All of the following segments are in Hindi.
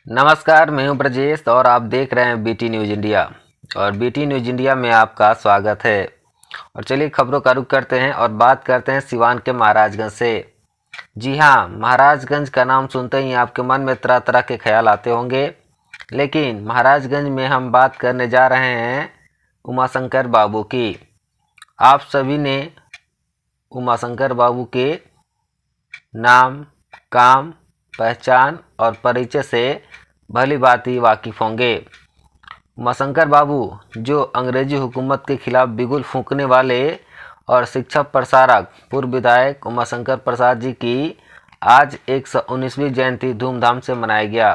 नमस्कार, मैं हूं ब्रजेश और आप देख रहे हैं बीटी न्यूज़ इंडिया। और बीटी न्यूज़ इंडिया में आपका स्वागत है। और चलिए खबरों का रुख करते हैं और बात करते हैं सिवान के महाराजगंज से। जी हां, महाराजगंज का नाम सुनते ही आपके मन में तरह तरह के ख्याल आते होंगे, लेकिन महाराजगंज में हम बात करने जा रहे हैं उमाशंकर बाबू की। आप सभी ने उमाशंकर बाबू के नाम, काम, पहचान और परिचय से भली भांति वाकिफ़ होंगे। उमाशंकर बाबू, जो अंग्रेजी हुकूमत के खिलाफ बिगुल फूंकने वाले और शिक्षा प्रसारक पूर्व विधायक उमाशंकर प्रसाद जी की आज 119वीं जयंती धूमधाम से मनाया गया।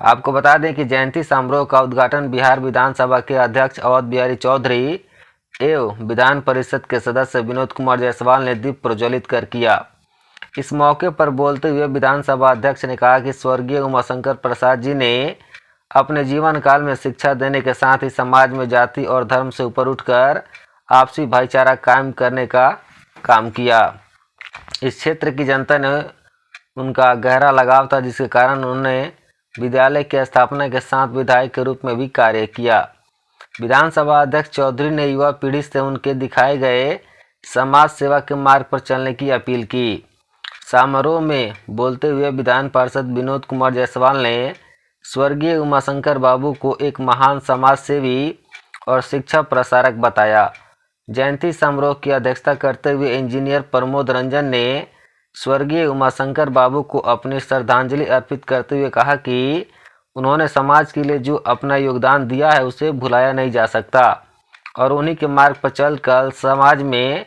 आपको बता दें कि जयंती समारोह का उद्घाटन बिहार विधानसभा के अध्यक्ष अवध बिहारी चौधरी एवं विधान परिषद के सदस्य विनोद कुमार जायसवाल ने दीप प्रज्वलित कर किया। इस मौके पर बोलते हुए विधानसभा अध्यक्ष ने कहा कि स्वर्गीय उमाशंकर प्रसाद जी ने अपने जीवन काल में शिक्षा देने के साथ ही समाज में जाति और धर्म से ऊपर उठकर आपसी भाईचारा कायम करने का काम किया। इस क्षेत्र की जनता ने उनका गहरा लगाव था, जिसके कारण उन्होंने विद्यालय की स्थापना के साथ विधायक के रूप में भी कार्य किया। विधानसभा अध्यक्ष चौधरी ने युवा पीढ़ी से उनके दिखाए गए समाज सेवा के मार्ग पर चलने की अपील की। समारोह में बोलते हुए विधान पार्षद विनोद कुमार जायसवाल ने स्वर्गीय उमाशंकर बाबू को एक महान समाज सेवी और शिक्षा प्रसारक बताया। जयंती समारोह की अध्यक्षता करते हुए इंजीनियर प्रमोद रंजन ने स्वर्गीय उमाशंकर बाबू को अपनी श्रद्धांजलि अर्पित करते हुए कहा कि उन्होंने समाज के लिए जो अपना योगदान दिया है उसे भुलाया नहीं जा सकता और उन्हीं के मार्ग पर चलकर समाज में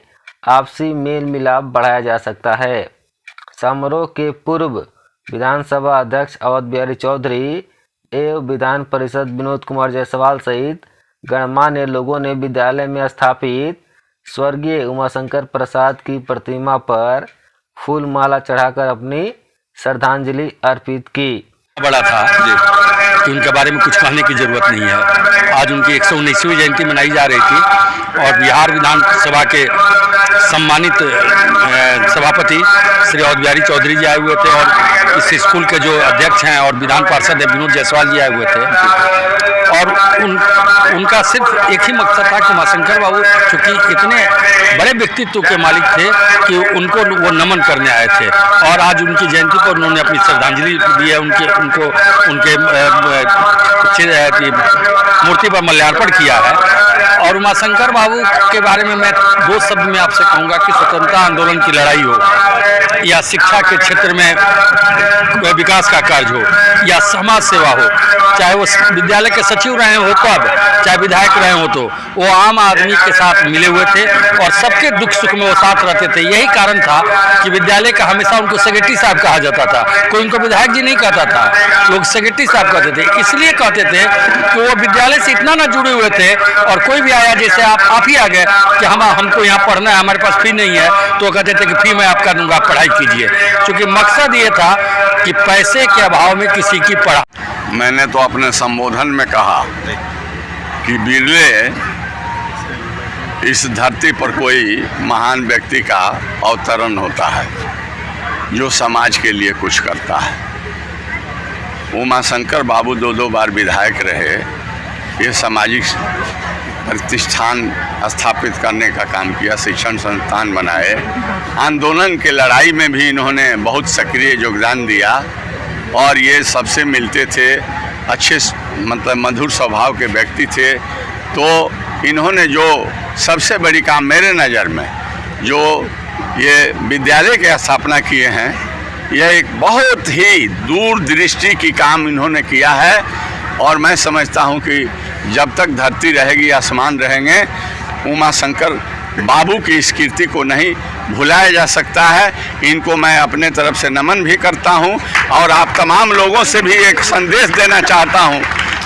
आपसी मेल मिलाप बढ़ाया जा सकता है। समारोह के पूर्व विधानसभा अध्यक्ष अवध बिहारी चौधरी एवं विधान परिषद विनोद कुमार जायसवाल सहित गणमान्य लोगों ने विद्यालय में स्थापित स्वर्गीय उमाशंकर प्रसाद की प्रतिमा पर फूल माला चढ़ाकर अपनी श्रद्धांजलि अर्पित की। बड़ा था जी, कि उनके बारे में कुछ कहने की जरूरत नहीं है। आज उनकी 119वीं जयंती मनाई जा रही थी और बिहार विधानसभा के सम्मानित सभापति श्री अवध बिहारी चौधरी जी आए हुए थे और इस स्कूल के जो अध्यक्ष हैं और विधान पार्षद विनोद जायसवाल जी आए हुए थे। और उनका सिर्फ एक ही मकसद था कि उमाशंकर बाबू चूँकि इतने बड़े व्यक्तित्व के मालिक थे कि उनको वो नमन करने आए थे और आज उनकी जयंती पर उन्होंने अपनी श्रद्धांजलि दी है। उनके मूर्ति पर माल्यार्पण किया है। और उमाशंकर बाबू के बारे में मैं दो शब्द में आपसे कहूँगा कि स्वतंत्रता आंदोलन की लड़ाई हो या शिक्षा के क्षेत्र में विकास का कार्य हो या समाज सेवा हो, चाहे वो विद्यालय के सचिव रहे हो तब, चाहे विधायक रहे हो तो वो आम आदमी के साथ मिले हुए थे और सबके दुख सुख में वो साथ रहते थे। यही कारण था कि विद्यालय का हमेशा उनको सेक्रेटरी साहब कहा जाता था। कोई उनको विधायक जी नहीं कहता था, लोग सेक्रेटरी साहब कहते थे। इसलिए कहते थे कि वो विद्यालय से इतना ना जुड़े हुए थे और कोई भी आया, जैसे आप ही आ गए कि हमको यहाँ पढ़ना है, हमारे पास फी नहीं है, तो कहते थे कि फी मैं आपका दूंगा, आप पढ़ाई कीजिए। क्योंकि मकसद ये था कि पैसे के अभाव में किसी की पढ़ाई। मैंने तो अपने संबोधन में कहा कि बिरले इस धरती पर कोई महान व्यक्ति का अवतरण होता है जो समाज के लिए कुछ करता है। उमाशंकर बाबू दो बार विधायक रहे। ये सामाजिक प्रतिष्ठान स्थापित करने का काम किया, शिक्षण संस्थान बनाए, आंदोलन के लड़ाई में भी इन्होंने बहुत सक्रिय योगदान दिया और ये सबसे मिलते थे, अच्छे मतलब मधुर स्वभाव के व्यक्ति थे। तो इन्होंने जो सबसे बड़ी काम मेरे नज़र में जो ये विद्यालय की स्थापना किए हैं, यह एक बहुत ही दूरदृष्टि की काम इन्होंने किया है। और मैं समझता हूँ कि जब तक धरती रहेगी, आसमान रहेंगे, उमाशंकर बाबू की इस कीर्ति को नहीं भुलाया जा सकता है। इनको मैं अपने तरफ से नमन भी करता हूं और आप तमाम लोगों से भी एक संदेश देना चाहता हूं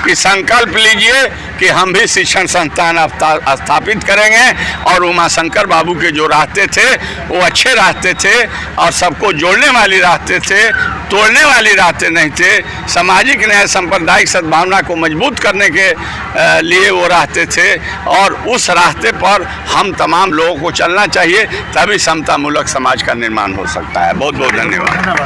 कि संकल्प लीजिए कि हम भी शिक्षण संस्थान स्थापित करेंगे। और उमाशंकर बाबू के जो रास्ते थे वो अच्छे रास्ते थे और सबको जोड़ने वाली रास्ते थे, तोड़ने वाली रास्ते नहीं थे। सामाजिक न्याय, सांप्रदायिक सद्भावना को मजबूत करने के लिए वो रास्ते थे और उस रास्ते पर हम तमाम लोगों को चलना चाहिए, तभी समतामूलक समाज का निर्माण हो सकता है। बहुत बहुत धन्यवाद।